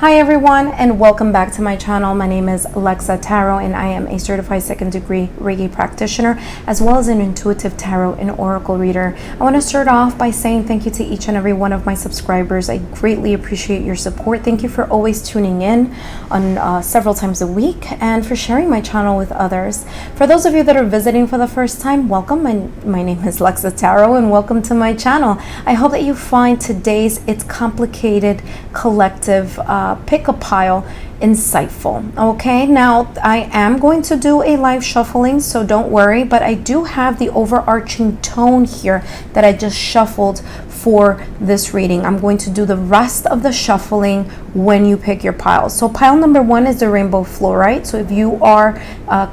Hi everyone, and welcome back to my channel. My name is Lexa Tarot, and I am a certified second degree Reiki practitioner, as well as an intuitive tarot and oracle reader. I want to start off by saying thank you to each and every one of my subscribers. I greatly appreciate your support. Thank you for always tuning in on several times a week and for sharing my channel with others. For those of you that are visiting for the first time, welcome. My name is Lexa Tarot, and welcome to my channel. I hope that you find today's It's Complicated collective pick a pile insightful. Okay, now I am going to do a live shuffling, so don't worry, but I do have the overarching tone here that I just shuffled for this reading. I'm going to do the rest of the shuffling when you pick your pile. So pile number one is the rainbow fluorite. So if you are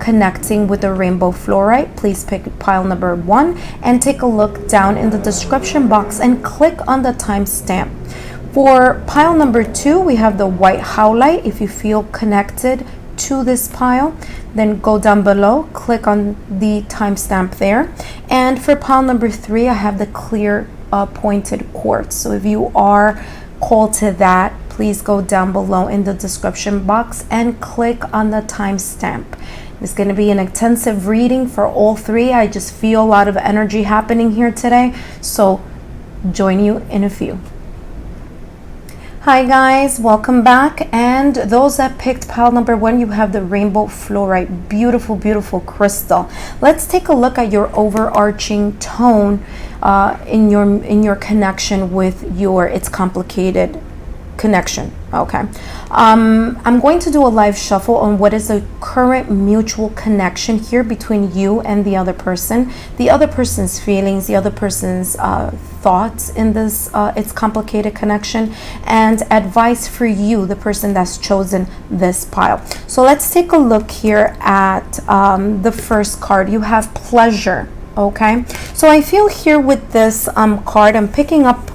connecting with the rainbow fluorite, please pick pile number one and take a look down in the description box and click on the timestamp. For pile number two, we have the white howlite. If you feel connected to this pile, then go down below, click on the timestamp there. And for pile number three, I have the clear pointed quartz. So if you are called to that, please go down below in the description box and click on the timestamp. It's going to be an intensive reading for all three. I just feel a lot of energy happening here today, so join you in a few. Hi guys, welcome back. And those that picked pile number one, you have the rainbow fluorite. Beautiful, beautiful crystal. Let's take a look at your overarching tone in your connection with your It's Complicated connection. Okay, I'm going to do a live shuffle on what is the current mutual connection here between you and the other person's feelings, the other person's thoughts in this It's Complicated connection, and advice for you, the person that's chosen this pile. So let's take a look here at the first card. You have pleasure. Okay, so I feel here with this card, I'm picking up,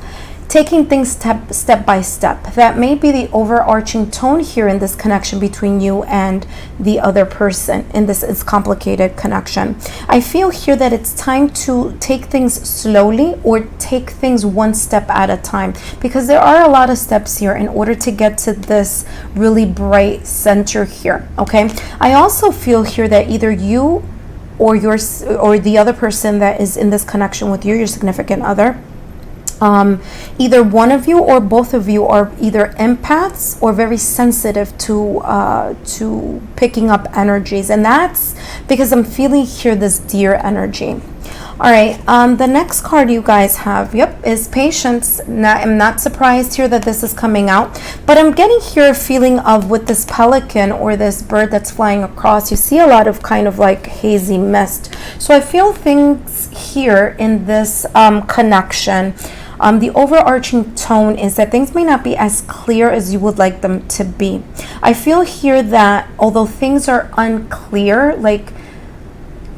taking things step by step. That may be the overarching tone here in this connection between you and the other person in this It's Complicated connection. I feel here that it's time to take things slowly or take things one step at a time, because there are a lot of steps here in order to get to this really bright center here. Okay, I also feel here that either you or the other person that is in this connection with you, your significant other, either one of you or both of you are either empaths or very sensitive to picking up energies, and that's because I'm feeling here this deer energy. All right, the next card you guys have, is patience. I'm not surprised here that this is coming out, but I'm getting here a feeling of, with this pelican or this bird that's flying across, you see a lot of kind of like hazy mist. So I feel things here in this connection. The overarching tone is that things may not be as clear as you would like them to be. I feel here that although things are unclear, like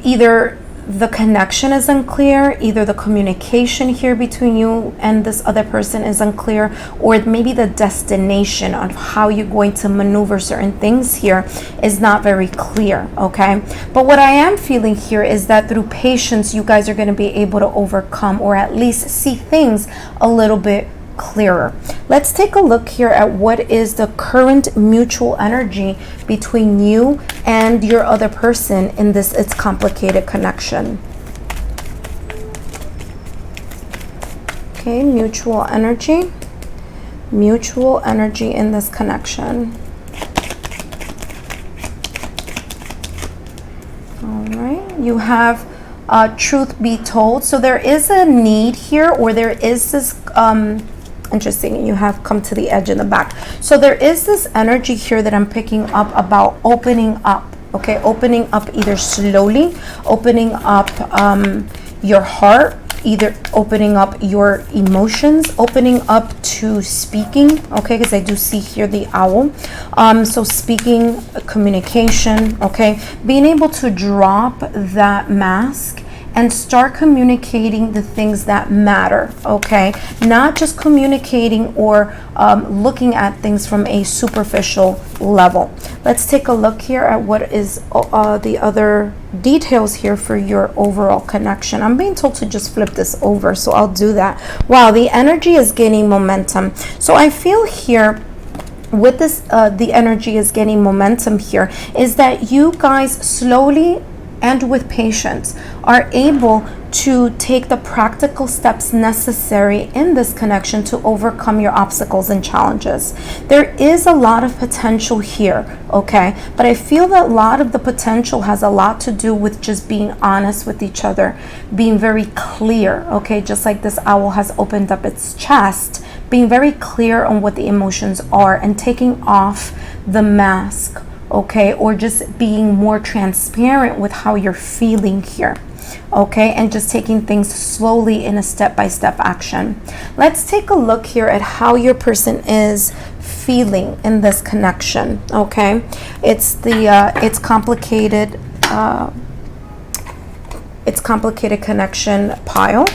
either the connection is unclear, either the communication here between you and this other person is unclear, or maybe the destination of how you're going to maneuver certain things here is not very clear. Okay, but what I am feeling here is that through patience, you guys are going to be able to overcome, or at least see things a little bit clearer. Let's take a look here at what is the current mutual energy between you and your other person in this It's Complicated connection. Okay, mutual energy in this connection. All right, you have truth be told. So there is a need here, or there is this interesting, you have come to the edge in the back. So there is this energy here that I'm picking up about opening up. Okay, opening up, either slowly opening up your heart, either opening up your emotions, opening up to speaking. Okay, because I do see here the owl. So speaking, communication. Okay, being able to drop that mask and start communicating the things that matter. Okay, not just communicating or looking at things from a superficial level. Let's take a look here at what is the other details here for your overall connection. I'm being told to just flip this over, so I'll do that. Wow, the energy is gaining momentum. So I feel here with this, the energy is getting momentum here, is that you guys slowly and with patience are able to take the practical steps necessary in this connection to overcome your obstacles and challenges. There is a lot of potential here, okay? But I feel that a lot of the potential has a lot to do with just being honest with each other, being very clear, okay? Just like this owl has opened up its chest, being very clear on what the emotions are and taking off the mask, okay, or just being more transparent with how you're feeling here, okay, and just taking things slowly in a step-by-step action. Let's take a look here at how your person is feeling in this connection, okay? It's the it's complicated connection pile,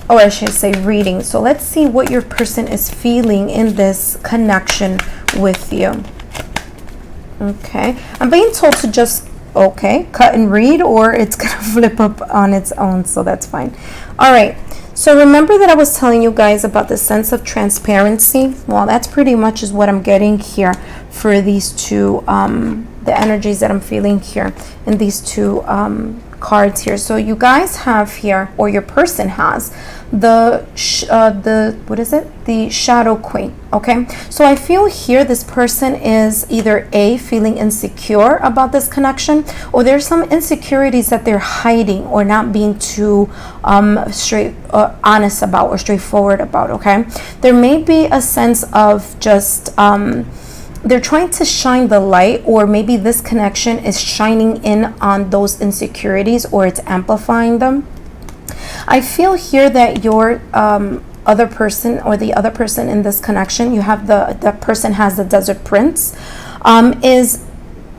or I should say reading. So let's see what your person is feeling in this connection with you. Okay, I'm being told to just, okay, cut and read, or it's gonna flip up on its own, so that's fine. All right, so remember that I was telling you guys about the sense of transparency? Well, that's pretty much is what I'm getting here for these two, the energies that I'm feeling here in these two cards here. So you guys have here, or your person has, the what is it, the Shadow Queen, okay? So I feel here this person is either A, feeling insecure about this connection, or there's some insecurities that they're hiding or not being too honest about or straightforward about, okay? There may be a sense of just they're trying to shine the light, or maybe this connection is shining in on those insecurities, or it's amplifying them. I feel here that your other person, or the other person in this connection, you have the person has the Desert Prince, is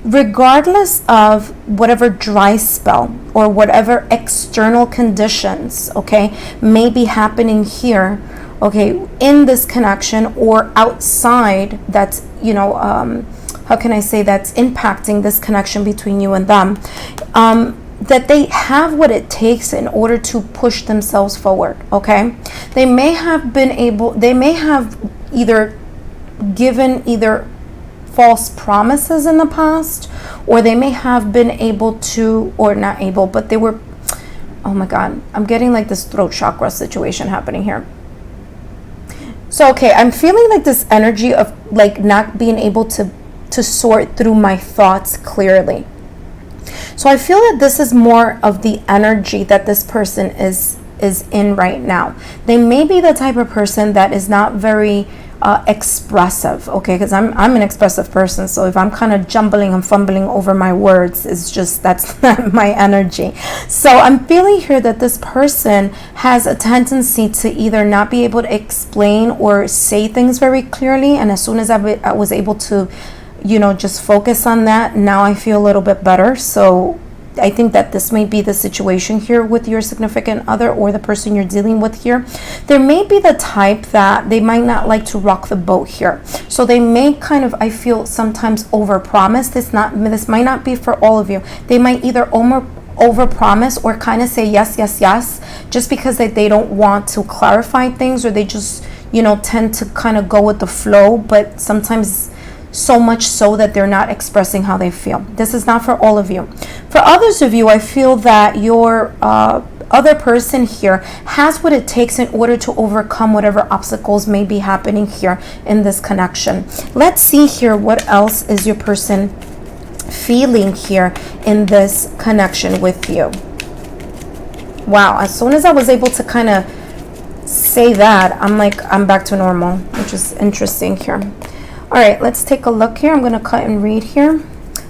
regardless of whatever dry spell or whatever external conditions, okay, may be happening here, okay, in this connection or outside, that's, you know, how can I say, that's impacting this connection between you and them, that they have what it takes in order to push themselves forward, okay? They may have been able, they may have either given either false promises in the past, or they may have been able to, or not able, but they were, oh my God, I'm getting like this throat chakra situation happening here. So, okay, I'm feeling like this energy of like not being able to sort through my thoughts clearly. So I feel that this is more of the energy that this person is in right now. They may be the type of person that is not very expressive, okay, because I'm an expressive person, so if I'm kind of jumbling and fumbling over my words, it's just, that's not my energy. So I'm feeling here that this person has a tendency to either not be able to explain or say things very clearly, and as soon as I was able to, you know, just focus on that, now I feel a little bit better. So I think that this may be the situation here with your significant other or the person you're dealing with here. There may be the type that they might not like to rock the boat here. So they may kind of, I feel, sometimes overpromise. This might not be for all of you. They might either overpromise or kind of say yes, yes, yes, just because they don't want to clarify things, or they just, you know, tend to kind of go with the flow, but sometimes so much so that they're not expressing how they feel. This is not for all of you. For others of you, I feel that your other person here has what it takes in order to overcome whatever obstacles may be happening here in this connection. Let's see here, what else is your person feeling here in this connection with you. Wow, as soon as I was able to kind of say that, I'm back to normal, which is interesting here. All right, let's take a look here. I'm going to cut and read here.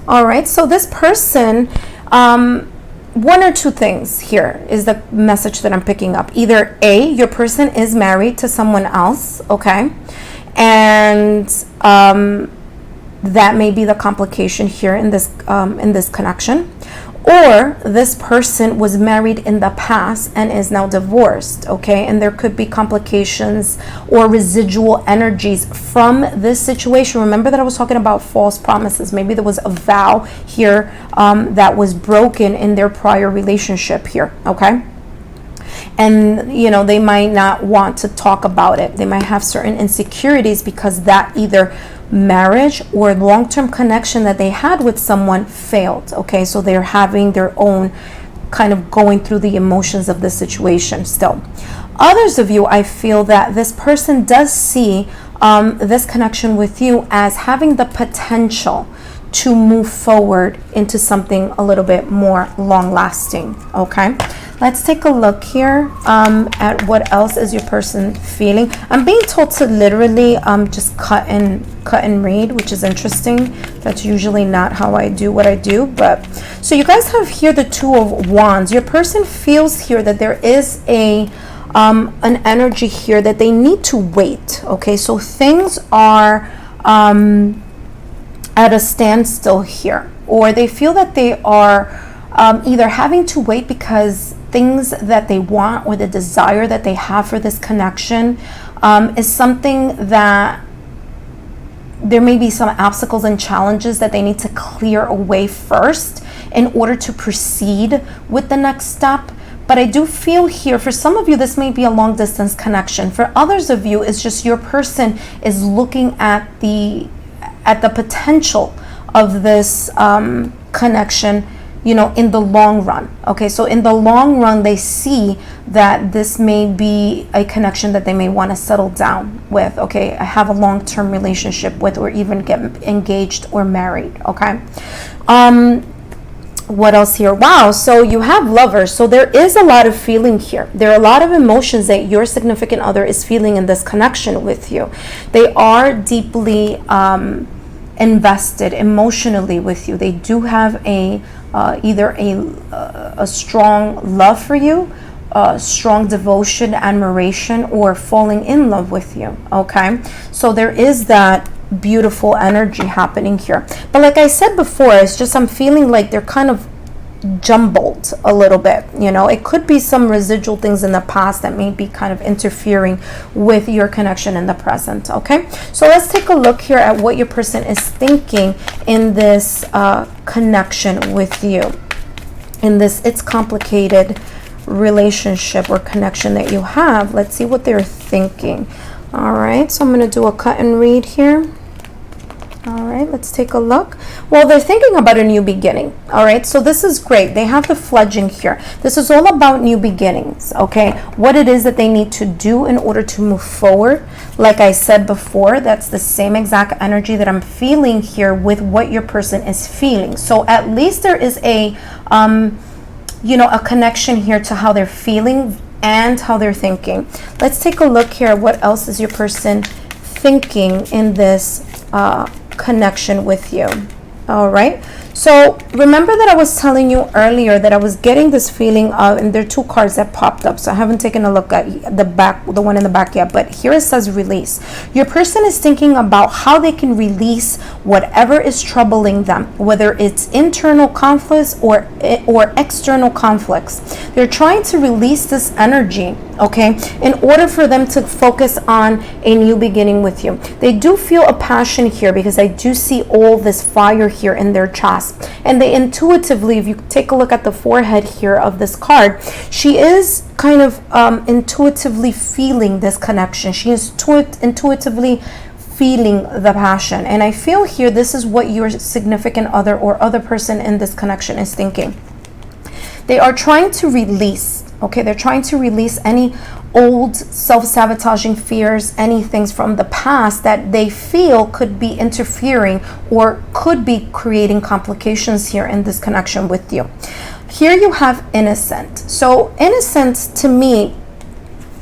All right, so this person, one or two things here is the message that I'm picking up. Either A, your person is married to someone else, okay? And that may be the complication here in this connection. Or this person was married in the past and is now divorced, okay? And there could be complications or residual energies from this situation. Remember that I was talking about false promises. Maybe there was a vow here that was broken in their prior relationship here, okay? And, you know, they might not want to talk about it. They might have certain insecurities because that either marriage or long-term connection that they had with someone failed. Okay, so they're having their own kind of going through the emotions of the situation still. Others of you, I feel that this person does see this connection with you as having the potential to move forward into something a little bit more long-lasting. Okay, let's take a look here at what else is your person feeling. I'm being told to literally just cut and read, which is interesting. That's usually not how I do what I do. But so you guys have here the Two of Wands. Your person feels here that there is an energy here that they need to wait. Okay, so things are at a standstill here, or they feel that they are either having to wait because things that they want or the desire that they have for this connection is something that there may be some obstacles and challenges that they need to clear away first in order to proceed with the next step. But I do feel here, for some of you, this may be a long distance connection. For others of you, it's just your person is looking at the potential of this connection, you know, in the long run. Okay, so in the long run, they see that this may be a connection that they may want to settle down with. Okay, I have a long-term relationship with, or even get engaged or married. Okay. What else here? Wow, so you have Lovers. So there is a lot of feeling here. There are a lot of emotions that your significant other is feeling in this connection with you. They are deeply invested emotionally with you. They do have either a strong love for you, strong devotion, admiration, or falling in love with you. Okay, so there is that beautiful energy happening here. But like I said before, it's just I'm feeling like they're kind of jumbled a little bit. You know, it could be some residual things in the past that may be kind of interfering with your connection in the present. Okay, so let's take a look here at what your person is thinking in this connection with you, in this it's complicated relationship or connection that you have. Let's see what they're thinking. All right, so I'm going to do a cut and read here. All right, let's take a look. Well, they're thinking about a new beginning. All right, so this is great. They have the fledging here. This is all about new beginnings. Okay, what it is that they need to do in order to move forward. Like I said before, that's the same exact energy that I'm feeling here with what your person is feeling. So at least there is a you know, a connection here to how they're feeling and how they're thinking. Let's take a look here. What else is your person thinking in this connection with you? All right, so remember that I was telling you earlier that I was getting this feeling of, and there are two cards that popped up, so I haven't taken a look at the back, the one in the back yet, but here it says release. Your person is thinking about how they can release whatever is troubling them, whether it's internal conflicts or external conflicts. They're trying to release this energy, okay, in order for them to focus on a new beginning with you. They do feel a passion here because I do see all this fire here in their chest, and they intuitively, if you take a look at the forehead here of this card, she is kind of intuitively feeling this connection. She is intuitively feeling the passion, and I feel here this is what your significant other or other person in this connection is thinking. They are trying to release, okay, they're trying to release any old self-sabotaging fears, any things from the past that they feel could be interfering or could be creating complications here in this connection with you. Here you have innocent. So innocence to me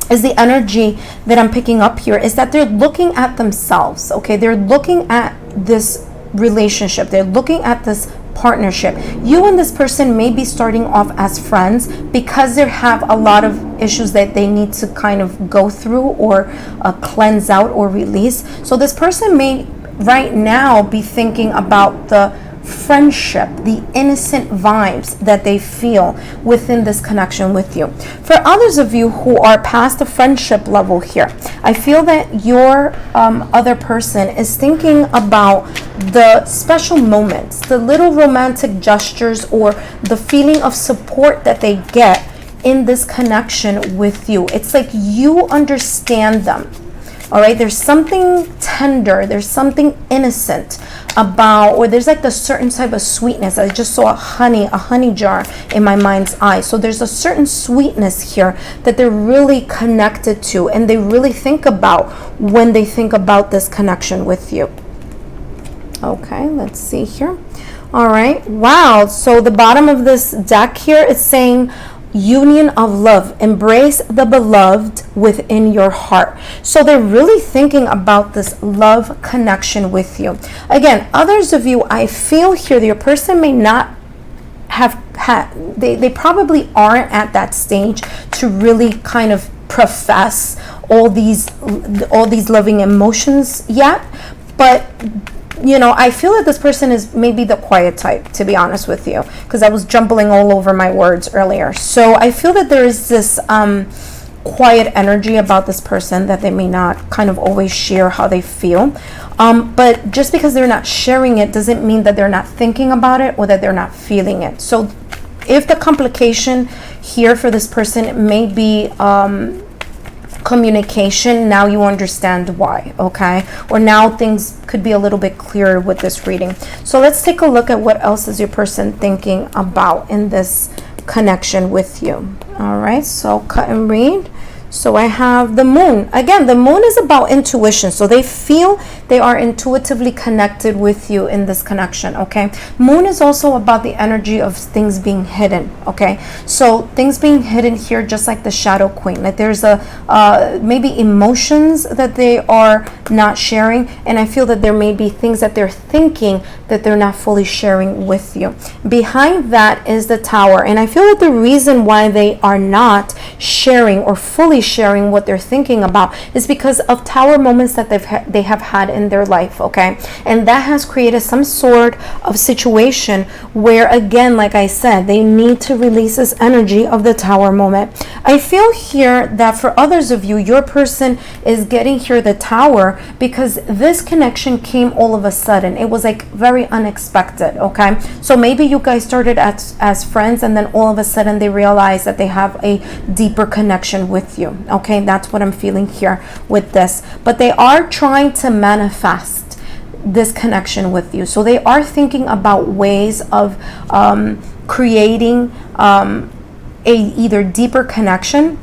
is the energy that I'm picking up here, is that they're looking at themselves, okay? They're looking at this relationship. They're looking at this partnership. You and this person may be starting off as friends because they have a lot of issues that they need to kind of go through or cleanse out or release. So this person may right now be thinking about the friendship, the innocent vibes that they feel within this connection with you. For others of you who are past the friendship level here, I feel that your other person is thinking about the special moments, the little romantic gestures, or the feeling of support that they get in this connection with you. It's like you understand them. All right, there's something tender, there's something innocent about, or there's like a certain type of sweetness. I just saw a honey jar in my mind's eye. So there's a certain sweetness here that they're really connected to, and they really think about when they think about this connection with you. Okay, let's see here. All right, wow. So the bottom of this deck here is saying union of love. Embrace the beloved within your heart. So they're really thinking about this love connection with you. Again, others of you, I feel here that your person may not have had, they probably aren't at that stage to really kind of profess all these loving emotions yet, but you know, I feel that this person is maybe the quiet type, to be honest with you, because I was jumbling all over my words earlier. So I feel that there is this quiet energy about this person that they may not kind of always share how they feel. But just because they're not sharing it doesn't mean that they're not thinking about it or that they're not feeling it. So if the complication here for this person may be communication, now you understand why, okay? Or now things could be a little bit clearer with this reading. So let's take a look at what else is your person thinking about in this connection with you. All right, so cut and read. So I have the moon. Again, the moon is about intuition. So they feel they are intuitively connected with you in this connection, okay? Moon is also about the energy of things being hidden, okay? So things being hidden here, just like the shadow queen. Like there's a maybe emotions that they are not sharing. And I feel that there may be things that they're thinking that they're not fully sharing with you. Behind that is the tower. And I feel that the reason why they are not sharing or fully sharing what they're thinking about is because of tower moments that they have had in their life, okay? And that has created some sort of situation where, again, like I said, they need to release this energy of the tower moment. I feel here that for others of you, your person is getting here the tower because this connection came all of a sudden. It was like very unexpected, okay? So maybe you guys started as friends, and then all of a sudden they realize that they have a deeper connection with you. Okay, that's what I'm feeling here with this. But they are trying to manifest this connection with you. So they are thinking about ways of creating a either deeper connection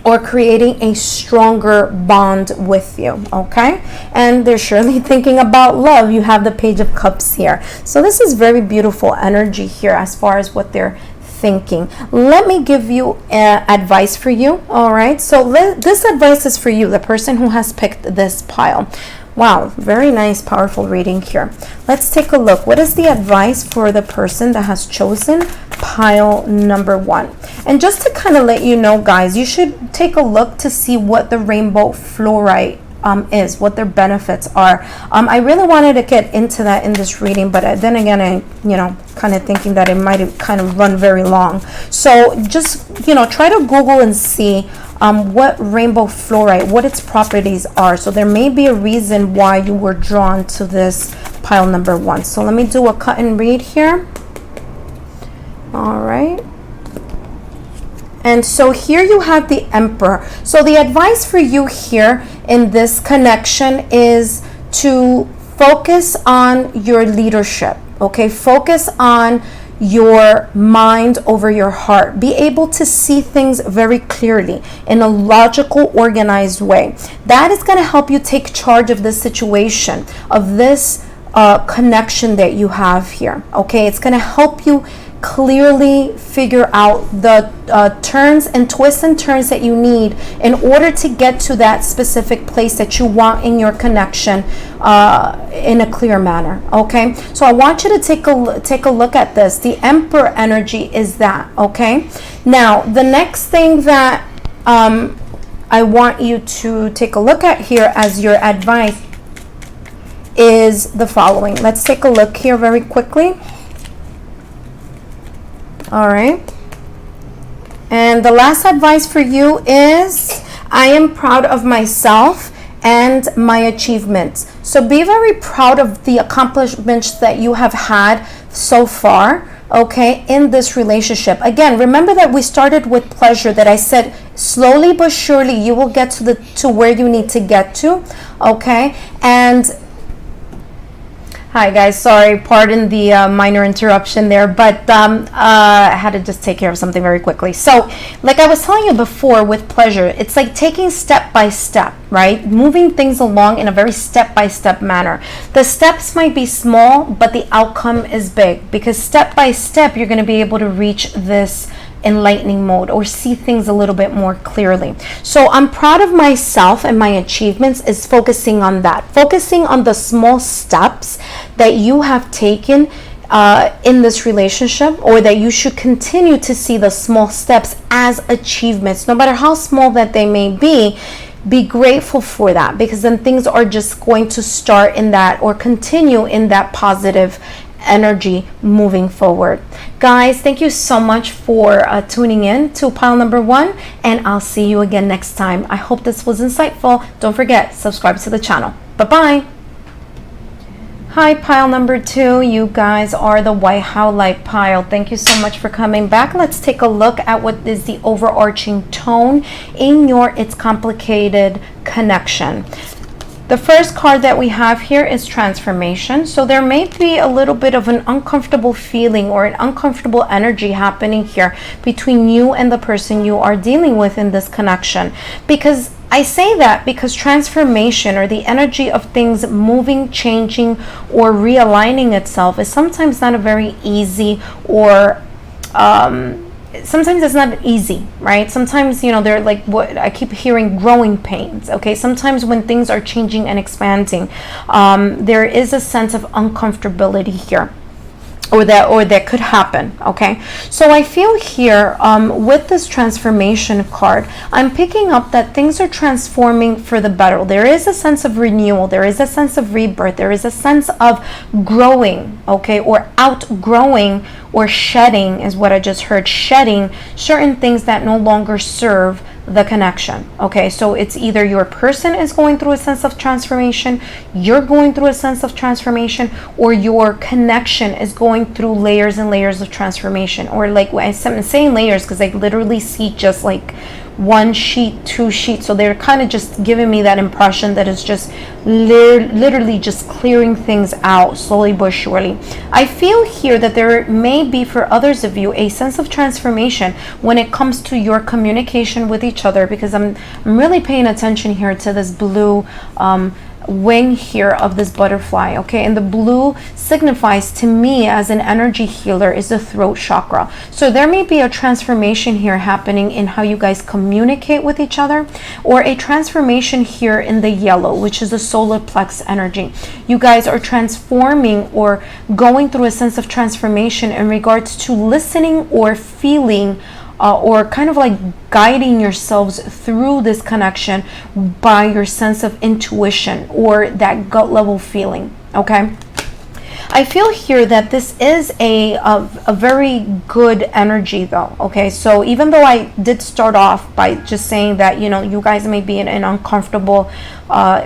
or creating a stronger bond with you, okay? And they're surely thinking about love. You have the Page of Cups here. So this is very beautiful energy here as far as what they're thinking. Let me give you advice for you, all right? So this advice is for you, the person who has picked this pile. Wow, very nice, powerful reading here. Let's take a look. What is the advice for the person that has chosen pile number 1? And just to kind of let you know, guys, you should take a look to see what the rainbow fluorite is, what their benefits are. I really wanted to get into that in this reading, but then again, I, kind of thinking that it might kind of run very long. So just, try to Google and see what rainbow fluorite, what its properties are. So there may be a reason why you were drawn to this pile number 1. So let me do a cut and read here. All right. And so here you have the Emperor. So the advice for you here in this connection is to focus on your leadership, okay? Focus on your mind over your heart. Be able to see things very clearly in a logical, organized way. That is going to help you take charge of this situation, of this connection that you have here, okay? It's going to help you clearly figure out the turns and twists and turns that you need in order to get to that specific place that you want in your connection in a clear manner, okay? So I want you to take a look at this. The Emperor energy is that, okay? Now, the next thing that I want you to take a look at here as your advice is the following. Let's take a look here very quickly. All right. And the last advice for you is, I am proud of myself and my achievements. So be very proud of the accomplishments that you have had so far, okay, in this relationship. Again, remember that we started with pleasure, that I said slowly but surely you will get to where you need to get to, okay? And hi guys, sorry, pardon the minor interruption there, but I had to just take care of something very quickly. So like I was telling you before, with pleasure, it's like taking step by step, right? Moving things along in a very step-by-step manner. The steps might be small, but the outcome is big, because step by step you're going to be able to reach this enlightening mode or see things a little bit more clearly. So I'm proud of myself, and my achievements is focusing on that, focusing on the small steps that you have taken in this relationship, or that you should continue to see the small steps as achievements, no matter how small that they may be. Be grateful for that, because then things are just going to start in that, or continue in that positive energy moving forward. Guys, thank you so much for tuning in to pile number 1, and I'll see you again next time. I hope this was insightful. Don't forget, subscribe to the channel. Bye-bye. Hi, pile number 2. You guys are the white howlite pile. Thank you so much for coming back. Let's take a look at what is the overarching tone in your It's Complicated connection. The first card that we have here is transformation. So there may be a little bit of an uncomfortable feeling or an uncomfortable energy happening here between you and the person you are dealing with in this connection. Because I say that because transformation, or the energy of things moving, changing, or realigning itself, is sometimes not a very easy, or sometimes it's not easy, right? Sometimes, you know, they're like, what I keep hearing, growing pains. Okay, sometimes when things are changing and expanding, there is a sense of uncomfortability here, or that could happen. Okay, so I feel here with this transformation card, I'm picking up that things are transforming for the better. There is a sense of renewal, there is a sense of rebirth, there is a sense of growing, okay, or outgrowing, or shedding is what I just heard, shedding certain things that no longer serve the connection. Okay, so it's either your person is going through a sense of transformation, you're going through a sense of transformation, or your connection is going through layers and layers of transformation. Or like, I'm saying layers because I literally see just like one sheet, two sheets. So they're kind of just giving me that impression that it's just literally just clearing things out slowly but surely. I feel here that there may be, for others of you, a sense of transformation when it comes to your communication with each other, because I'm really paying attention here to this blue wing here of this butterfly. Okay, and the blue signifies to me as an energy healer is the throat chakra. So there may be a transformation here happening in how you guys communicate with each other, or a transformation here in the yellow, which is the solar plex energy. You guys are transforming or going through a sense of transformation in regards to listening or feeling, or kind of like guiding yourselves through this connection by your sense of intuition or that gut level feeling. Okay, I feel here that this is a very good energy though. Okay, so even though I did start off by just saying that, you know, you guys may be in an uncomfortable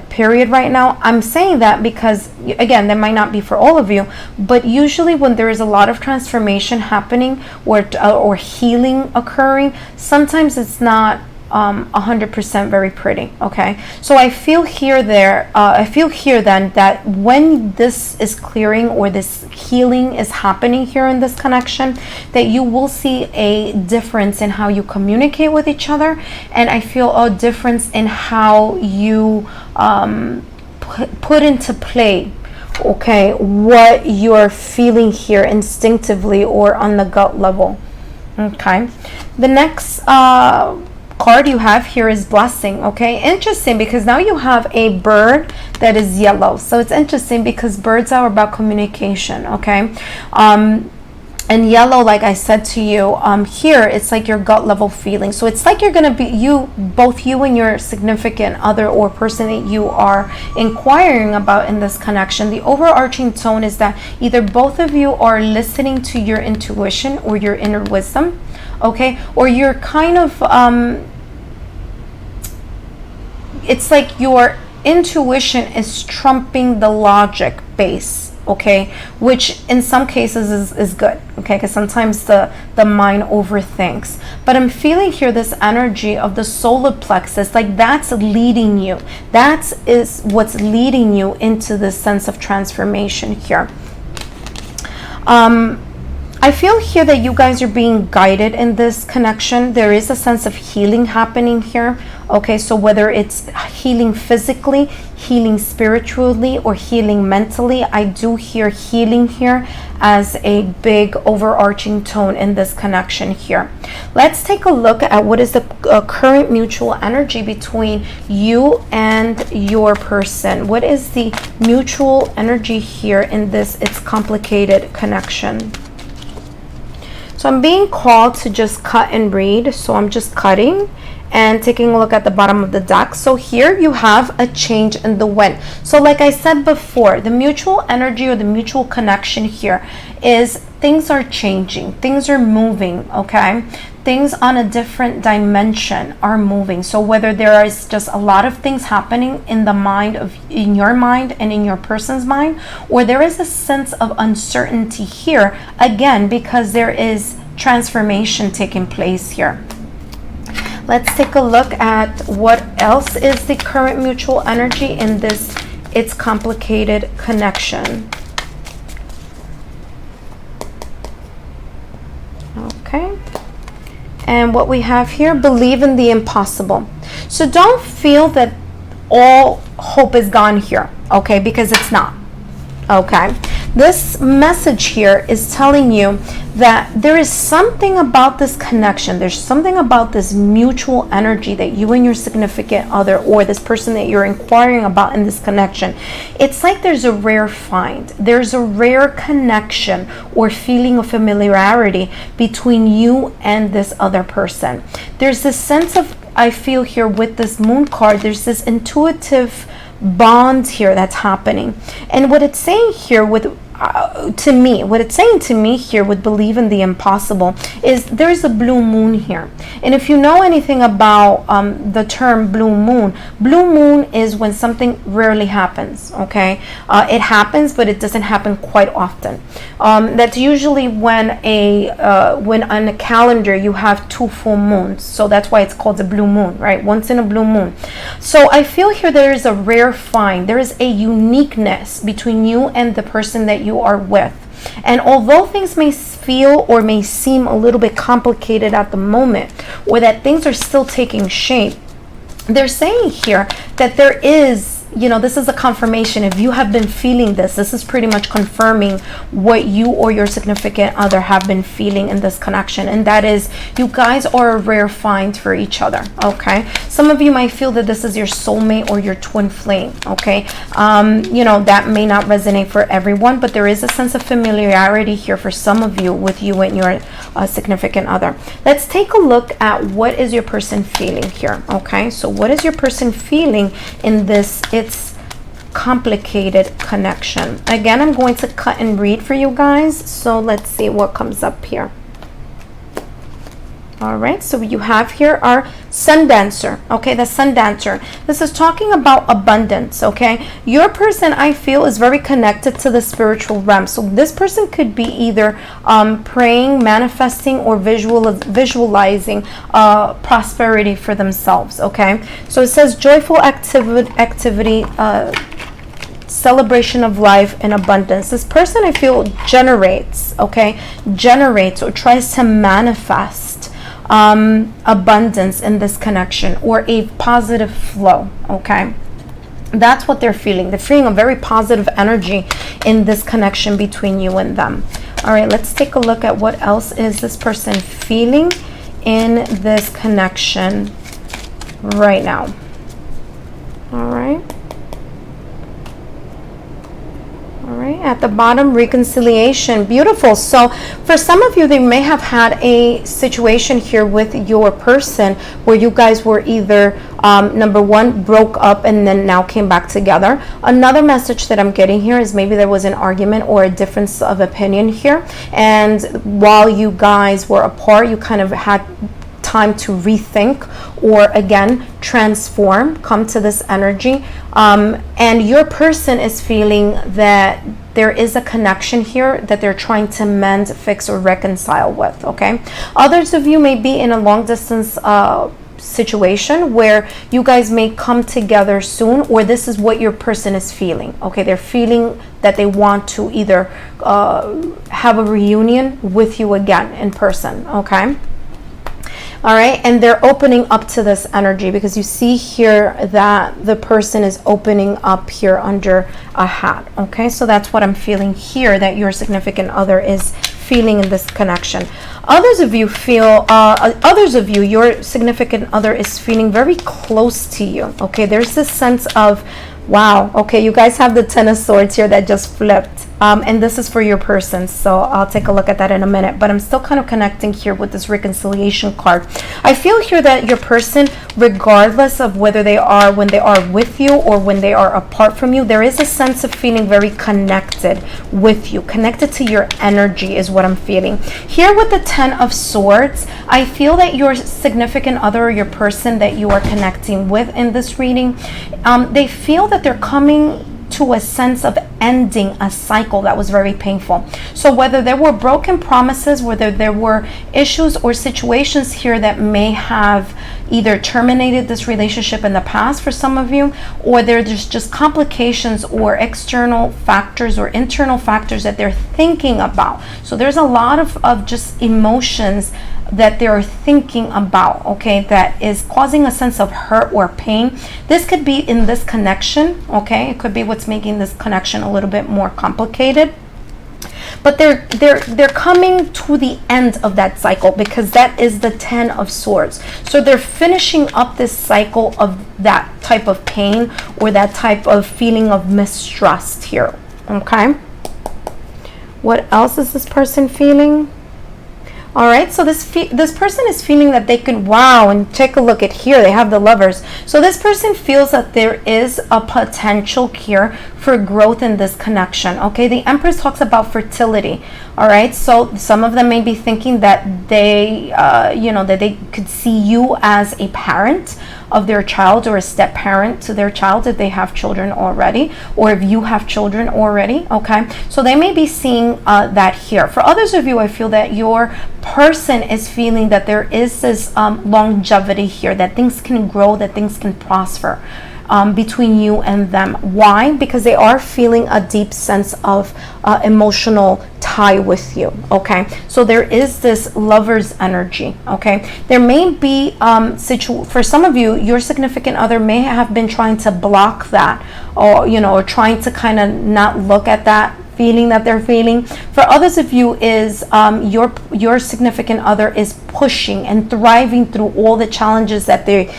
period right now, I'm saying that because, again, that might not be for all of you, but usually when there is a lot of transformation happening, or healing occurring, sometimes it's not 100% very pretty. Okay, so I feel here then that when this is clearing, or this healing is happening here in this connection, that you will see a difference in how you communicate with each other, and I feel a difference in how you put into play, okay, what you're feeling here instinctively or on the gut level. Okay, the next card you have here is blessing. Okay, interesting, because now you have a bird that is yellow. So it's interesting because birds are about communication. Okay, and yellow, like I said to you, here it's like your gut level feeling. So it's like you're gonna be, both you and your significant other or person that you are inquiring about in this connection, the overarching tone is that either both of you are listening to your intuition or your inner wisdom. Okay, or you're kind of it's like your intuition is trumping the logic base. okay, which in some cases is good, okay, because sometimes the mind overthinks. But I'm feeling here this energy of the solar plexus, like that's leading you. That is what's leading you into this sense of transformation here. I feel here that you guys are being guided in this connection. There is a sense of healing happening here. Okay, so whether it's healing physically, healing spiritually, or healing mentally, I do hear healing here as a big overarching tone in this connection here. Let's take a look at what is the current mutual energy between you and your person. What is the mutual energy here in this, it's complicated connection? So I'm being called to just cut and read. So I'm just cutting and taking a look at the bottom of the deck. So here you have a change in the wind. So like I said before, the mutual energy or the mutual connection here is things are changing, things are moving, okay? Things on a different dimension are moving. So whether there is just a lot of things happening in the mind of, in your mind and in your person's mind, or there is a sense of uncertainty here, again, because there is transformation taking place here. Let's take a look at what else is the current mutual energy in this, it's complicated connection. Okay. And what we have here, believe in the impossible. So don't feel that all hope is gone here, okay? Because it's not, okay? This message here is telling you that there is something about this connection. There's something about this mutual energy that you and your significant other, or this person that you're inquiring about in this connection, it's like there's a rare find. There's a rare connection or feeling of familiarity between you and this other person. There's this sense of, I feel here with this moon card, there's this intuitive bond here that's happening. And what it's saying here with to me, what it's saying to me here with believe in the impossible is there's a blue moon here. And if you know anything about the term blue moon is when something rarely happens, okay? It happens, but it doesn't happen quite often. That's usually when on a calendar you have 2 full moons. So that's why it's called a blue moon, right? Once in a blue moon. So I feel here there is a rare find. There is a uniqueness between you and the person that you are with. And although things may feel or may seem a little bit complicated at the moment, or that things are still taking shape, they're saying here that there is, you know, this is a confirmation. If you have been feeling this is pretty much confirming what you or your significant other have been feeling in this connection. And that is, you guys are a rare find for each other, okay? Some of you might feel that this is your soulmate or your twin flame, okay? You know, that may not resonate for everyone, but there is a sense of familiarity here for some of you with you and your significant other. Let's take a look at what is your person feeling here, okay? So what is your person feeling in this, it's complicated connection? Again, I'm going to cut and read for you guys. So let's see what comes up here. All right, so you have here our Sun Dancer, okay, the Sun Dancer. This is talking about abundance, okay? Your person, I feel, is very connected to the spiritual realm. So this person could be either praying, manifesting, or visualizing prosperity for themselves, okay? So it says joyful activity, celebration of life and abundance. This person, I feel, generates, okay? Generates or tries to manifest abundance in this connection, or a positive flow, okay? That's what they're feeling. They're feeling a very positive energy in this connection between you and them. All right, let's take a look at what else is this person feeling in this connection right now. All right. All right, at the bottom, reconciliation. Beautiful. So for some of you, they may have had a situation here with your person where you guys were either number one, broke up and then now came back together. Another message that I'm getting here is maybe there was an argument or a difference of opinion here, and while you guys were apart, you kind of had time to rethink or again transform, come to this energy. And your person is feeling that there is a connection here that they're trying to mend, fix, or reconcile with, okay? Others of you may be in a long distance situation where you guys may come together soon, or this is what your person is feeling, okay? They're feeling that they want to either have a reunion with you again in person, okay? All right, and they're opening up to this energy because you see here that the person is opening up here under a hat, okay? So that's what I'm feeling here, that your significant other is feeling in this connection. Others of you feel, your significant other is feeling very close to you, okay? There's this sense of, wow, okay, you guys have the Ten of Swords here that just flipped. And this is for your person, so I'll take a look at that in a minute, but I'm still kind of connecting here with this reconciliation card. I feel here that your person, regardless of whether they are when they are with you or when they are apart from you, there is a sense of feeling very connected with you, connected to your energy is what I'm feeling. Here with the Ten of Swords, I feel that your significant other or your person that you are connecting with in this reading, they feel that they're coming to a sense of ending a cycle that was very painful. So whether there were broken promises, whether there were issues or situations here that may have either terminated this relationship in the past for some of you, or there's just complications or external factors or internal factors that they're thinking about. So there's a lot of just emotions that they're thinking about, okay, that is causing a sense of hurt or pain. This could be in this connection, okay? It could be what's making this connection a little bit more complicated. But they're coming to the end of that cycle because that is the Ten of Swords. So they're finishing up this cycle of that type of pain or that type of feeling of mistrust here, okay? What else is this person feeling? All right, so this person is feeling that they can, wow, and take a look at here, they have the Lovers. So this person feels that there is a potential here for growth in this connection, okay? The Empress talks about fertility, all right? So some of them may be thinking that they, that they could see you as a parent of their child or a step parent to their child if they have children already, or if you have children already, okay? So they may be seeing that here. For others of you, I feel that your person is feeling that there is this longevity here, that things can grow, that things can prosper between you and them. Why? Because they are feeling a deep sense of emotional tie with you, okay? So there is this Lover's energy, okay? There may be for some of you, your significant other may have been trying to block that, or or trying to kind of not look at that feeling that they're feeling. For others of you is your significant other is pushing and thriving through all the challenges that they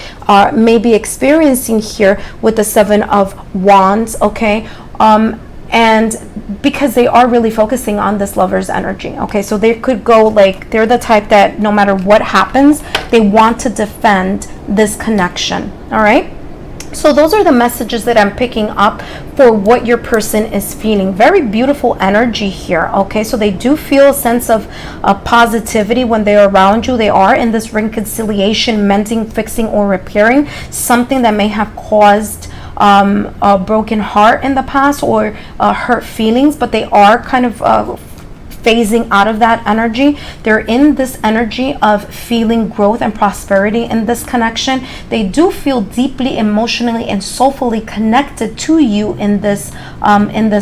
may be experiencing here with the Seven of Wands, okay? And because they are really focusing on this Lover's energy, okay? So they could go like, they're the type that no matter what happens, they want to defend this connection, all right? So those are the messages that I'm picking up for what your person is feeling. Very beautiful energy here, okay? So they do feel a sense of positivity when they're around you. They are in this reconciliation, mending, fixing, or repairing something that may have caused a broken heart in the past or hurt feelings, but they are kind of phasing out of that energy. They're in this energy of feeling growth and prosperity in this connection. They do feel deeply emotionally and soulfully connected to you in this